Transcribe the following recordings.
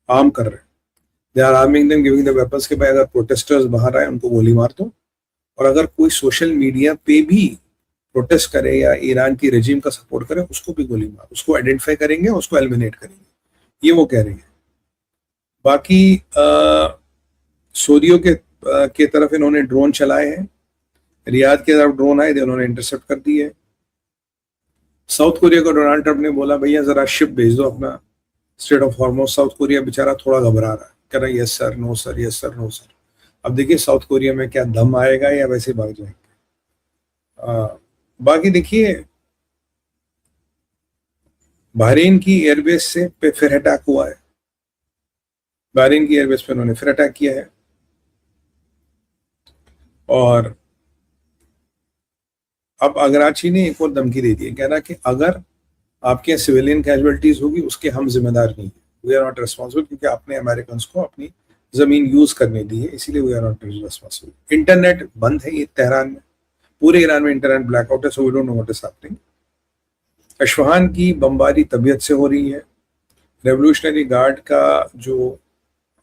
Arm कर रहे हैं, they are arming them, giving the weapons के भाई अगर प्रोटेस्टर्स बाहर आए उनको गोली मार दो। और अगर कोई सोशल मीडिया पे भी प्रोटेस्ट करे या ईरान की रेजिम का सपोर्ट करे उसको भी गोली मार, उसको आइडेंटिफाई करेंगे, उसको एलिमिनेट करेंगे, ये वो कह रही है। बाकी सऊदियों के तरफ इन्होंने ड्रोन चलाए हैं, रियाद की तरफ ड्रोन आए थे, उन्होंने इंटरसेप्ट कर दिए। साउथ कोरिया को डोनाल्ड ट्रंप ने बोला भैया जरा शिप भेज दो अपना strait of Hormuz. South Korea बेचारा थोड़ा घबरा रहा है, कह रहा है yes sir, no sir, yes sir, no sir. अब देखिए साउथ कोरिया में क्या दम आएगा या वैसे भाग जाएंगे। बाकी देखिए बहरीन की एयरबेस से पे फिर अटैक हुआ है, बहरीन की एयरबेस पे उन्होंने फिर अटैक किया है। और अब अगराची ने एक और धमकी दे दी है, कह रहा कि अगर आपके यहाँ सिविलियन कैजुअलिटीज होगी उसके हम जिम्मेदार नहीं है, वी आर नॉट रिस्पॉन्सिबल, क्योंकि आपने अमेरिकन को अपनी जमीन यूज करने दी है, इसीलिए we are not responsible. Internet बंद है ये तेहरान में, पूरे ईरान में इंटरनेट ब्लैकआउट है, so we don't know what is happening. Isfahan की बमबारी तबीयत से हो रही है, रेवोल्यूशनरी गार्ड का जो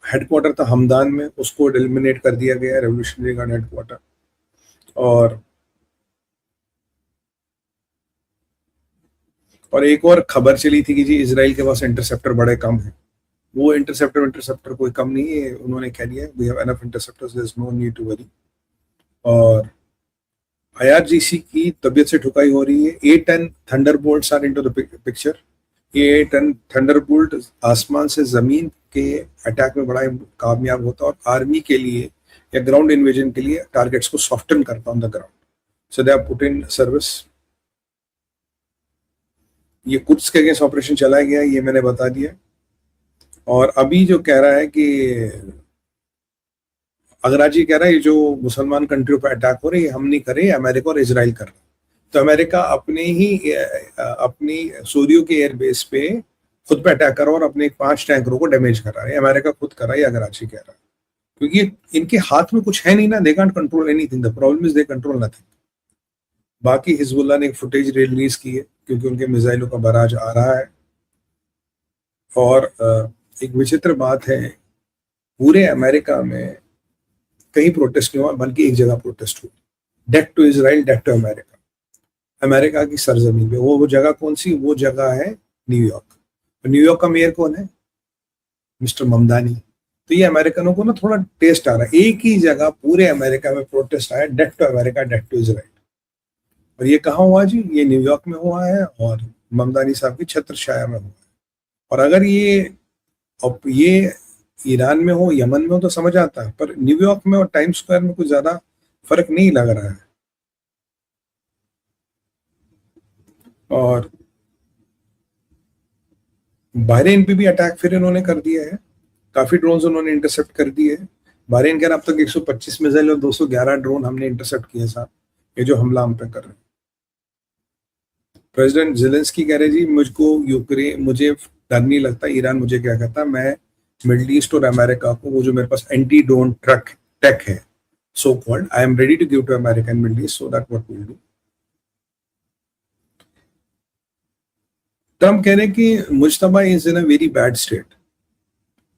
हेडक्वार्टर था हमदान में उसको एलिमिनेट कर दिया गया, रेवोल्यूशनरी गार्ड हेडक्वार्टर। और एक और खबर चली थी कि जी इसराइल के पास इंटरसेप्टर बड़े कम है, वो इंटरसेप्टर कोई कम नहीं है, उन्होंने कह दिया we have enough interceptors, there is no need to worry. और IRGC की तबीयत से ठुकाई हो रही है, 8 ton thunderbolts are into the picture. ये 8 टन थंडरबोल्ट आसमान से जमीन के अटैक में बड़ा कामयाब होता है और आर्मी के लिए या ग्राउंड इन्वेजन के लिए टारगेट्स को सॉफ्टन करता on the ground, so they are put in service. ये कुड्स के अगेंस्ट ऑपरेशन चलाया गया, ये मैंने बता दिया। और अभी जो कह रहा है कि अगराजी कह रहा है ये जो मुसलमान कंट्रियों पर अटैक हो रहे हैं हम नहीं कर रहे, अमेरिका और इजराइल कर रहे हैं। तो अमेरिका अपनी सऊदियों के एयरबेस पे खुद पे अटैक कर रहा है और अपने 5 टैंकरों को डैमेज कर रहा है, अमेरिका खुद कर रहा है, अगराजी कह रहा है। क्योंकि इनके हाथ में कुछ है नहीं ना, they can't control anything, the problem is they control nothing. बाकी हिजबुल्लाह ने एक फुटेज रिलीज की है क्योंकि उनके मिसाइलों का बराज आ रहा है। और एक विचित्र बात है, पूरे अमेरिका में कहीं प्रोटेस्ट नहीं हुआ, बल्कि एक जगह प्रोटेस्ट हुआ, death to Israel, death to America, America की सरजमीन पे। वो जगह कौन सी? वो जगह है न्यूयॉर्क। न्यूयॉर्क का मेयर कौन है? मिस्टर ममदानी। तो ये अमेरिकनों को ना थोड़ा टेस्ट आ रहा है, एक ही जगह पूरे अमेरिका में प्रोटेस्ट आया, death to America, death to Israel. और ये कहाँ हुआ जी? ये न्यूयॉर्क में हुआ है और ममदानी साहब की छत्र छाया में हुआ है। और अगर ये ईरान में हो, यमन में हो तो समझ आता है, पर न्यूयॉर्क में और टाइम्स स्क्वायर में कुछ ज्यादा फर्क नहीं लग रहा है। और बहरीन पे भी अटैक फिर इन्होंने कर दिया है, काफी ड्रोन उन्होंने इंटरसेप्ट कर दिए है। बहरीन कह रहा अब तक 125 मिसाइल और 211 ड्रोन हमने इंटरसेप्ट किए साहब, ये जो हमला हम पे कर रहे हैं। प्रेसिडेंट जेलेंस्की कह रहे जी मुझे डर नहीं लगता, ईरान मुझे क्या कहता, मैं मिडिल ईस्ट और अमेरिका को वो जो मेरे पास एंटी ड्रोन टेक है so called, I am ready to give to America and Middle East, so that what will do. Trump कह रहे हैं कि Mujtaba is in a very bad state,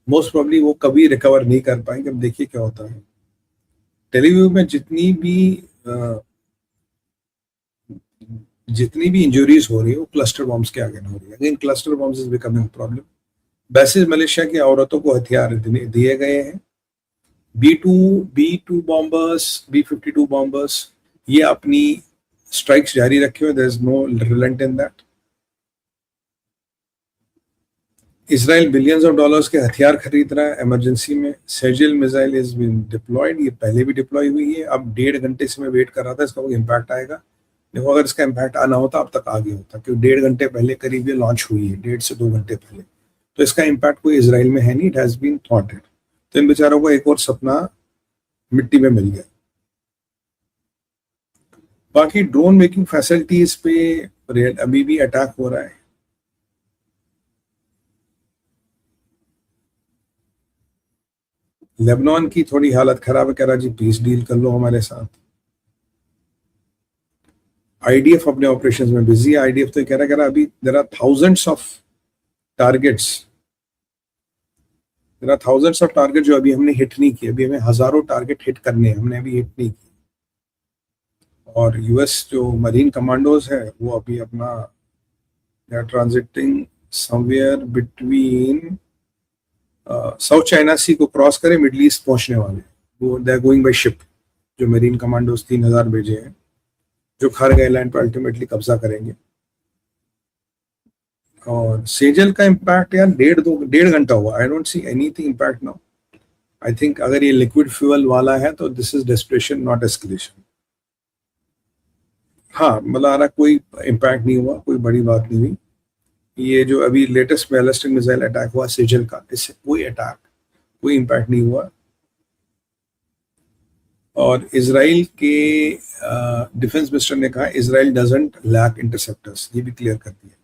most probably वो कभी रिकवर नहीं कर पाएंगे। अब देखिए क्या होता है। टेलीव्यू में जितनी भी इंजरीज हो रही है वो क्लस्टर बॉम्ब्स के आगे हो रही है। Again cluster bombs is becoming problem. Basis Malaysia की औरतों को हथियार दिए गए हैं, B-2 बॉम्बर्स, B-52 बॉम्बर्स, ये अपनी स्ट्राइक्स जारी रखे हुए, there is no relent in that. Israel billions of dollars के हथियार खरीद रहा है इमरजेंसी में। Sejjil missile is been deployed, ये पहले भी डिप्लॉय हुई है। अब 1.5 घंटे से मैं वेट कर रहा था इसका कोई इम्पैक्ट आएगा। देखो अगर इसका इम्पैक्ट आना होता अब तक आ गया होता, क्योंकि 1.5 घंटे पहले करीब ये लॉन्च हुई है, 1.5 से 2 घंटे पहले। तो इसका इम्पैक्ट कोई इसराइल में है नहीं, इट हैज बीन थॉटेड। तो इन बेचारों को एक और सपना मिट्टी में मिल गया। बाकी ड्रोन मेकिंग फैसिलिटीज पे अभी भी अटैक हो रहा है। लेबनान की थोड़ी हालत खराब है, कह रहा जी पीस डील कर लो हमारे साथ। आईडीएफ अपने ऑपरेशंस में बिजी है। आईडीएफ तो कह रहा अभी there are thousands of targets there are thousands of target जो अभी हमने हिट नहीं किए, अभी हमें हजारों टारगेट हिट करने हैं, हमने अभी हिट नहीं किए। और यूएस जो मरीन कमांडोज है वो अभी अपना they are transiting somewhere between South China Sea को क्रॉस करे मिडल ईस्ट पहुंचने वाले, वो they are going by ship. जो मरीन कमांडोज 3000 भेजे हैं जो खर गए लैंड पर अल्टीमेटली कब्जा करेंगे। और सेजल का इम्पैक्ट यार डेढ़ घंटा हुआ, I don't see anything impact now. I think अगर ये लिक्विड फ्यूल वाला है तो this is desperation not escalation. हाँ मतलब कोई इम्पैक्ट नहीं हुआ, कोई बड़ी बात नहीं हुई। ये जो अभी लेटेस्ट बैलिस्टिक मिसाइल अटैक हुआ सेजल का, इससे कोई इम्पैक्ट नहीं हुआ। और इजराइल के डिफेंस मिनिस्टर ने कहा इजराइल डजंट लैक इंटरसेप्टर्स, ये भी क्लियर कर दिया।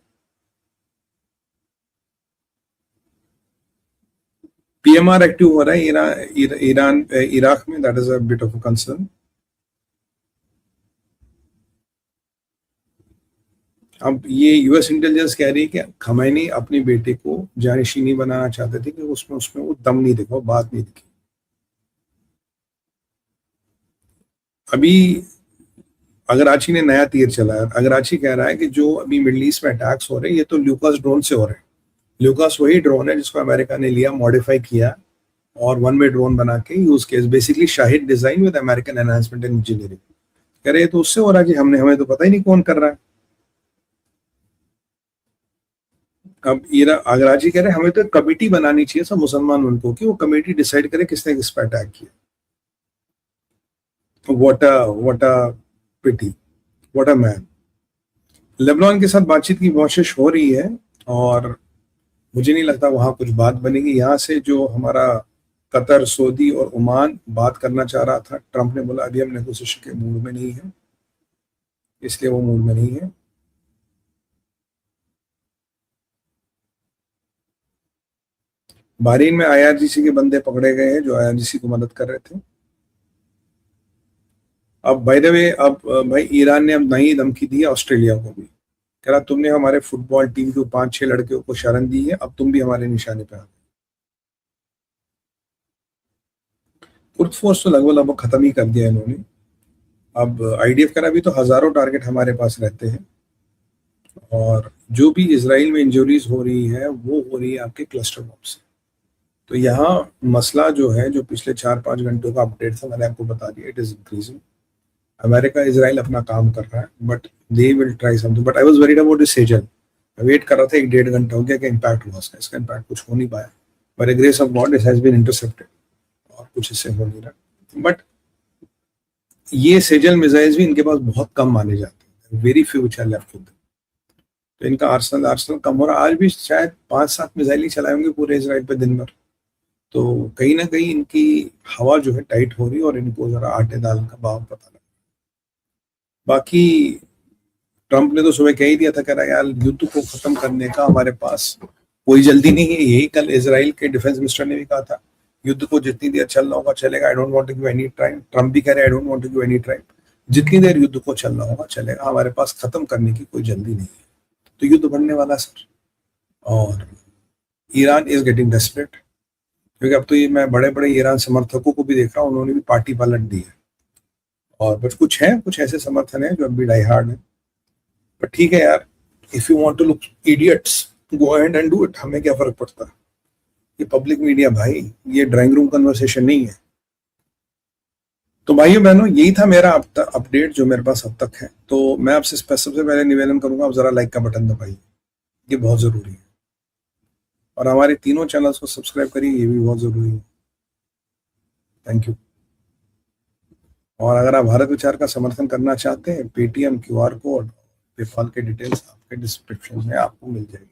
पीएमआर एक्टिव हो रहा है इराक में, that is a bit of a concern. अब ये यूएस इंटेलिजेंस कह रही है कि खमैनी अपने बेटे को जानिशी नहीं बनाना चाहते थे कि उसमें वो दम नहीं दिखा, बात नहीं दिखी। अभी अगराची ने नया तीर चलाया। अगराची कह रहा है कि जो अभी मिडिल ईस्ट में अटैक्स हो रहे हैं ये तो ल्यूकास ड्रोन से हो रहे हैं। ल्यूकास वही ड्रोन है जिसको अमेरिका ने लिया, मॉडिफाई किया और वन वे ड्रोन बना के यूज किया, basically Shahid design with American enhancement and engineering. कह रहे तो उससे हो रहा है कि हमें तो पता ही नहीं कौन कर रहा है। अब अगराची कह रहे हमें तो कमेटी बनानी चाहिए सब मुसलमान मुल्कों की, वो कमेटी डिसाइड करे किसने किस पर अटैक किया। What a pity, what a man. Lebanon के साथ बातचीत की कोशिश हो रही है और मुझे नहीं लगता वहां कुछ बात बनेगी। यहाँ से जो हमारा कतर, सऊदी और ओमान बात करना चाह रहा था, ट्रंप ने बोला अभी हम नेगोशिएशन के मूड में नहीं है, इसलिए वो मूड में नहीं है। बहरीन में आईआरजीसी के बंदे पकड़े गए हैं जो आईआरजीसी को मदद कर रहे थे। अब बाय द वे, अब भाई ईरान ने अब नई धमकी दी है ऑस्ट्रेलिया को भी, कह रहा तुमने हमारे फुटबॉल टीम के 5-6 लड़कियों को शरण दी है, अब तुम भी हमारे निशाने पे आ गए। कुर्द फोर्स तो लगभग खत्म ही कर दिया इन्होंने। अब आईडीएफ कह रहा अभी तो हजारों टारगेट हमारे पास रहते हैं। और जो भी इसराइल में इंजरीज हो रही है वो हो रही है आपके क्लस्टर बॉम्ब से। तो यहाँ मसला जो है, जो पिछले 4-5 घंटों का अपडेट था मैंने आपको बता दिया, it is increasing. America Israel अपना काम कर रहा है but they will try something. But I was worried about this Sejjil, wait कर रहा था 1-1.5 घंटा हो गया कि इम्पैक्ट हुआ इसका इम्पैक्ट कुछ हो नहीं पाया। By the grace of God it has been intercepted और कुछ इससे हो नहीं रहा। बट ये सेजल मिसाइल्स भी इनके पास बहुत कम माने जाते हैं, very few which are left with. तो इनका आर्सनल कम हो रहा। आज भी शायद 5-7 मिसाइल ही चलाए होंगे पूरे इजराइल पे दिन भर। तो कहीं ना कहीं इनकी हवा जो है टाइट हो रही है और इनको जरा आटे दाल का भाव पता लगा। बाकी ट्रंप ने तो सुबह कह ही दिया था, कह रहा है यार युद्ध को खत्म करने का हमारे पास कोई जल्दी नहीं है। यही कल इजराइल के डिफेंस मिनिस्टर ने भी कहा था, युद्ध को जितनी देर चलना होगा चलेगा, I don't want to give any time. Trump भी कह रहे I don't want to give any time, जितनी देर युद्ध को चलना होगा चलेगा, हमारे पास खत्म करने की कोई जल्दी नहीं है। तो युद्ध बढ़ने वाला सर। और ईरान इज गेटिंग डेस्परेट, क्योंकि अब तो ये मैं बड़े बड़े ईरान समर्थकों को भी देख रहा हूँ, उन्होंने भी पार्टी पलट दी है। और बस कुछ ऐसे समर्थन है जो अब भी डाई हार्ड है। पर ठीक है यार, if you want to look idiots go ahead and do it, हमें क्या फर्क पड़ता है। ये पब्लिक मीडिया भाई, ये ड्राइंग रूम कन्वर्सेशन नहीं है। तो भाइयों बहनों, यही था मेरा अपडेट जो मेरे पास अब तक है। तो मैं आपसे सबसे पहले निवेदन करूंगा, आप जरा लाइक का बटन दबाइए, ये बहुत जरूरी है। और हमारे तीनों चैनल्स को सब्सक्राइब करिए, ये भी बहुत जरूरी है। Thank you. और अगर आप भारत विचार का समर्थन करना चाहते हैं, पेटीएम, क्यूआर कोड, पेपाल के डिटेल्स आपके डिस्क्रिप्शन में आपको मिल जाएगी।